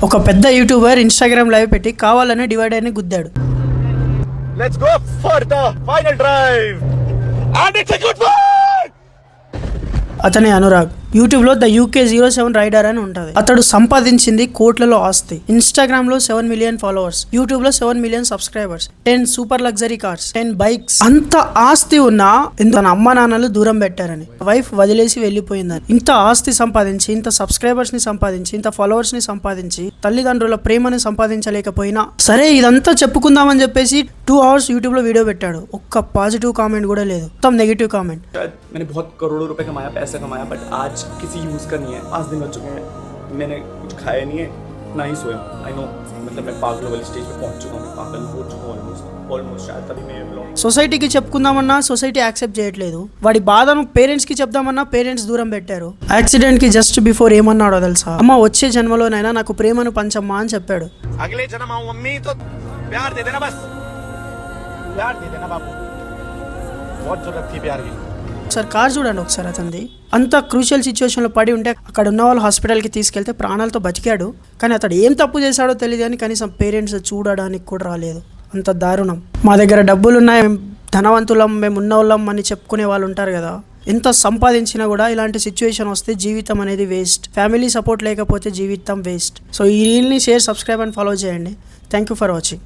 ఒక పెద్ద YouTuber Instagram live పెట్టి కావాలనే డివైడర్ ని గుద్దాడు. Let's go for the final drive and it's a good one. అతని అనురాగ్ యూట్యూబ్ లో ద UK07 రైడర్ అని ఉంటది. అతడు సంపాదించింది కోట్లలో ఆస్తి. ఇన్స్టాగ్రామ్ లో 7 మిలియన్ ఫాలోవర్స్, యూట్యూబ్ లో 7 million subscribers, 10 super luxury cars, 10 bikes. అంత ఆస్తి ఉన్నా తన అమ్మ నాన్నలు దూరం పెట్టారని, వైఫ్ వదిలేసి వెళ్ళిపోయిందని. ఇంత ఆస్తి సంపాదించి, ఇంత సబ్స్క్రైబర్స్ ని సంపాదించి, ఇంత ఫాలోవర్స్ ని సంపాదించి, తల్లిదండ్రుల ప్రేమని సంపాదించలేకపోయినా సరే ఇదంతా చెప్పుకుందామని చెప్పేసి 2 hours యూట్యూబ్ లో వీడియో పెట్టాడు. ఒక్క పాజిటివ్ కామెంట్ కూడా లేదు, మొత్తం నెగిటివ్ కామెంట్. मैंने बहुत करोड़ों रुपए कमाया, पैसा कमाया, बट आज किसी यूज़ का नहीं है. 5 दिन हो चुके हैं, मैंने कुछ खाया नहीं है, ना ही सोया. आई नो, मतलब मैं पागलों वाली स्टेज पे पहुंच चुका हूँ, पागल हो चुका हूँ ऑलमोस्ट शायद तभी मैं ब्लॉग. సొసైటీకి చెప్పుకుందామన్నా సొసైటీ యాక్సెప్ట్ చేయట్లేదు. వాడి బాధను పేరెంట్స్ కి చెప్దామన్నా పేరెంట్స్ దూరం పెట్టారు. యాక్సిడెంట్ కి జస్ట్ బిఫోర్ ఏమన్నాడో తెలుసా? అమ్మ వచ్చే జన్మలోనైనా నాకు ప్రేమను పంచమ్మా అని చెప్పాడు. अगले जन्म आओ मम्मी तो प्यार दे देना, बस प्यार दे देना बाबू, बहुत जरूरत थी प्यार की. ఒకసారి కార్ చూడండి ఒకసారి. అతనిది అంత క్రూషియల్ సిచ్యువేషన్లో పడి ఉంటే అక్కడ ఉన్న వాళ్ళు హాస్పిటల్కి తీసుకెళ్తే ప్రాణాలతో బతికాడు. కానీ అతడు ఏం తప్పు చేశాడో తెలియదు అని కనీసం పేరెంట్స్ చూడడానికి కూడా రాలేదు. అంత దారుణం. మా దగ్గర డబ్బులు ఉన్నాయి, మేము ధనవంతులం, మేము ఉన్నవాళ్ళం అని చెప్పుకునే వాళ్ళు ఉంటారు కదా. ఎంత సంపాదించినా కూడా ఇలాంటి సిచ్యువేషన్ వస్తే జీవితం అనేది వేస్ట్. ఫ్యామిలీ సపోర్ట్ లేకపోతే జీవితం వేస్ట్. సో ఈ రీల్ని షేర్, సబ్స్క్రైబ్ అండ్ ఫాలో చేయండి. Thank you for watching.